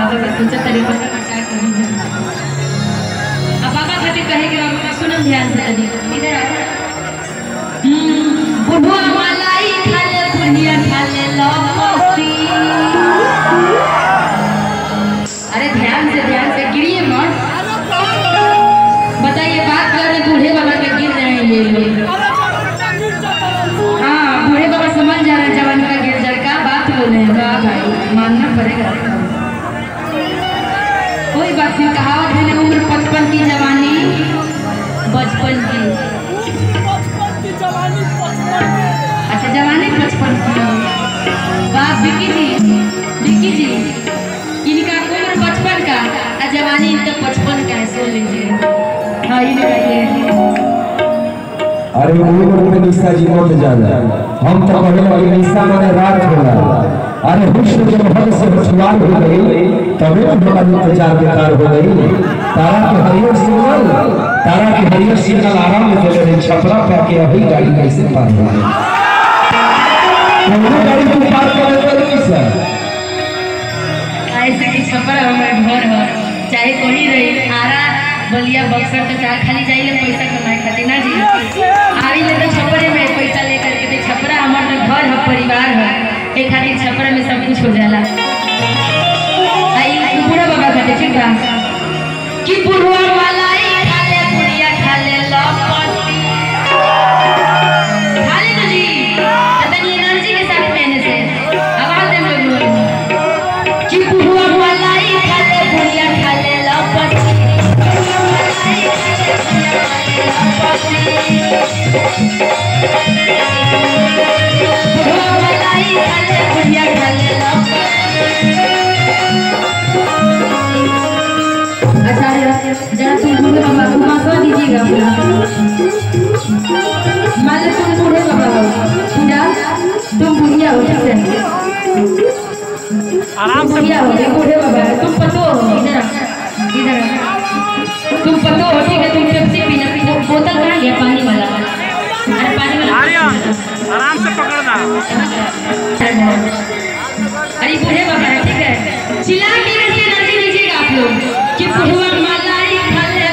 बाबा का सोचा तरीका का क्या करूं। अब बाबा खातिर कहे के बाबा सुनम ध्यान से तनी इधर आओ। बुढ़वा मलाई खा ले बुढ़िया खा ले लौकी। अरे ध्यान से गिरिए मत। बताइए बात कर रहे बूढ़े बाबा के गिर रहे हैं ये लोग। हाँ बूढ़े बाबा समझ जा रहे हैं जवान का गिर जा का बात बोल रहे हैं। भाई मानना पड़ेगा। कोई बात नहीं कहावत है उम्र 55 की जवानी बचपन की। अच्छा जवानी 55 की। वाह विक्की जी इनका उम्र 55 का और जवानी इनका 55 का है। सुन लीजिए। हाँ ये बताइए। अरे उम्र में निशा जी मत जाना। हम तो कहने वाली निशा माने रात होला। अरे हुस्न जब हद से होशियार हो गई तबे तो बड़ा इंतजार बेकार हो गई। तारा के हरियर सिग्नल आराम में चले रहे छपरा पे आके अभी गाड़ी कैसे पार हो गई। वो गाड़ी को पार करने वाली कैसे ऐसे कि छपरा हमारे घर है चाहे कोई रही आरा बलिया बक्सर तो चाहे खाली जाइए पैसा कमाए खातिर ना जी आवी ले तो छपरे में पैसा लेकर के छपरा हमारे घर है परिवार है एक खातिर छपरा में सब कुछ हो जाला। आई बुढ़ा बाबा खातिर ठीक बा कि बुढ़वा मलाई खा ले बुढ़िया खा ले लौकी। खा ले तो जी तनी एनर्जी के साथ पहने से आवाज दे लोग कि बुढ़वा मलाई खा ले बुढ़िया खा ले लौकी। जरा तुम बूढ़े बाबा को माथवा दीजिएगा अपना। मान लो तुम बूढ़े बाबा हो पूजा तुम बुढ़िया हो ठीक है आराम से बुढ़िया हो बूढ़े बाबा तुम पतो हो इधर तुम पतो हो ठीक है। तुम पेप्सी पीना बोतल कहाँ गया पानी वाला। अरे पानी वाला आराम से पकड़ना। अरे बूढ़े बाबा है ठीक है चिल्ला के एनर्जी दीजिएगा आप लोग कि बुढ़वा मलाई खा ले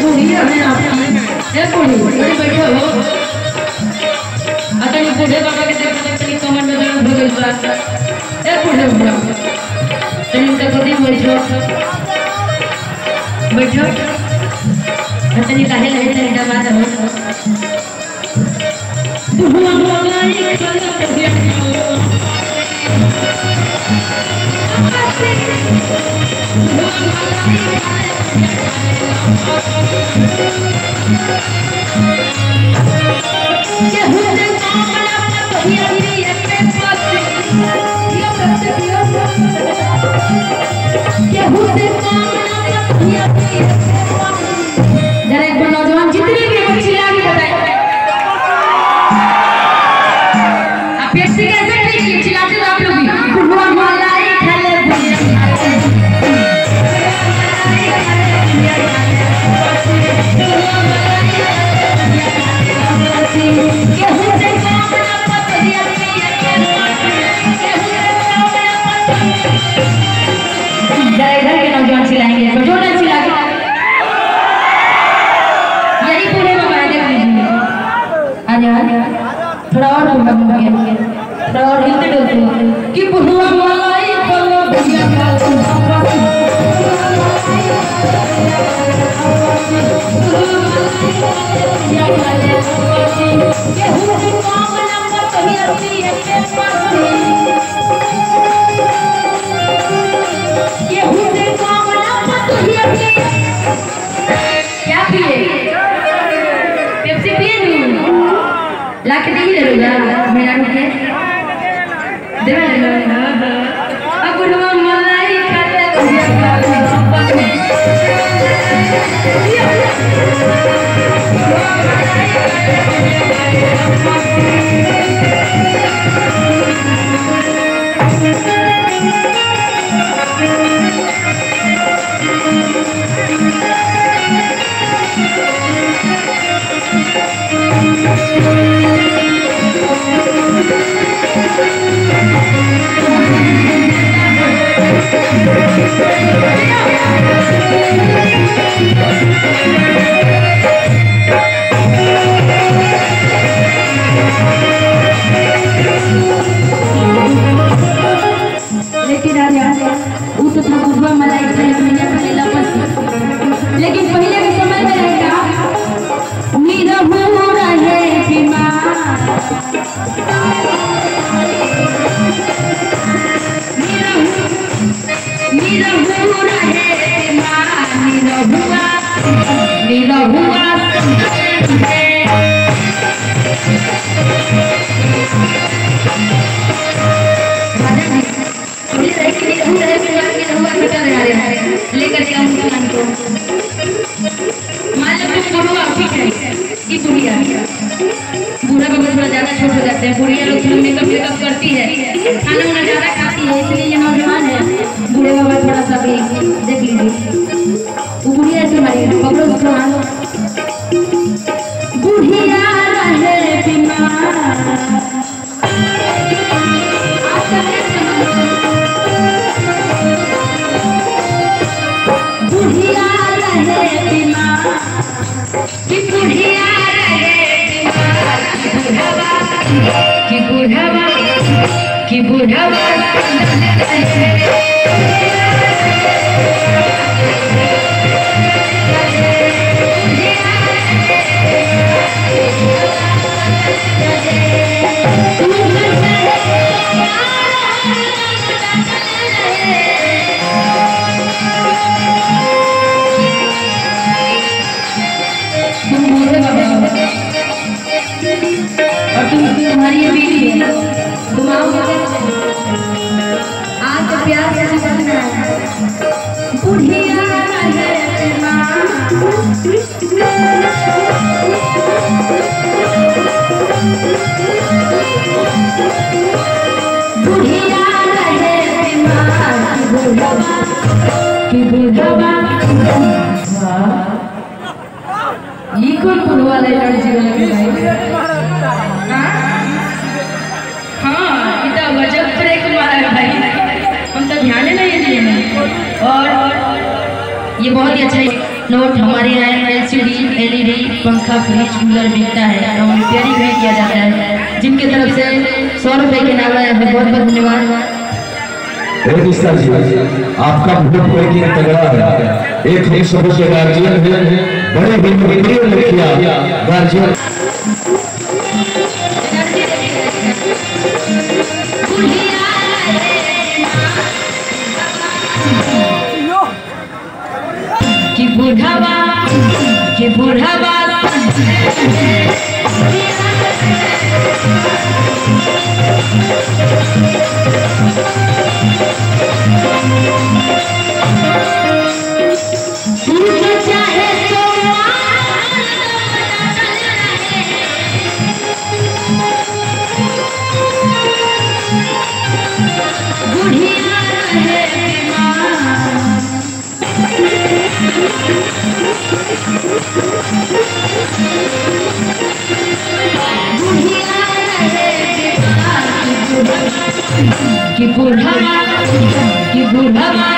बुढ़िया है आप बूढ़ी बैठे हो। अतः बूढ़े बाबा के देखते कमर में दर्द हो गई बूढ़े बुढ़ा तक बैठो तनी काहे लगे तनी दबा दो। जरा एक बार नौजवान जितने भी बच्चे आगे बताए आप पेप्सी कैसे पीजिए चिल्लाते हो आप लोग भी। बुढ़वा मलाई खा ले जरा इधर के नौजवान चिल्लाएंगे जो ना चिल्ला थोड़ा और थोड़ा और हिलते डुलते कि बुढ़वा मलाई पलो भैया खा ले क्या पिए पेप्सी पिए लाके नहीं ले लूँगा मेरा रुके दे अब बुढ़वा मलाई खा ले वो तो था बुढ़वा मलाई से मैया करेला बस। लेकिन पहले के समय में रहेगा निरहु रहे बीमार, निरहु रहे बीमार, निरहुआ लेकर के मुसलमान को मान लो बुढ़वा ठीक है कि बुढ़िया बूढ़ा बाबा थोड़ा ज्यादा छोट हो जाते हैं, बुढ़िया लोग थोड़ा मेकअप वेकअप करती है, खाना वाना ज्यादा खाती है, इसलिए ये नौजवान है। बूढ़े बाबा थोड़ा सा भी देख लीजिए वो बुढ़िया ऐसे मारी पकड़ो उसको हाथ बुढ़िया रहे बीमार, बुढ़िया रहे बीमार, कि बुढ़िया रहे बीमार, कि बुढ़वा कि बुढ़वा और तुम्हारी ये बीवी है, तुम आओगे आज तो प्यार से बनना है। बुढ़िया रहे बीमार, बुढ़िया रहे बीमार, कि बुढ़वा ये कौन बुढ़वा एनर्जी वाला हाँ इतना गजब ब्रेक मारा है भाई, हम तो ध्यान नहीं दिए। और ये बहुत ही अच्छा नोट हमारे यहाँ LCD LED पंखा फ्रिज कूलर बिकता है, हम रिपेयरिंग भी किया जाता है, जिनके तरफ से 100 रुपये के नाम है। बहुत बहुत धन्यवाद। आपका वोट बैकिंग तगड़ा है, एक सदस्य के गार्जियन है, बड़े प्रिय मुखिया गार्जियन कि बुढ़वा कि बुढ़वा चाहे तो बुढ़िया रहे कि बुढ़वा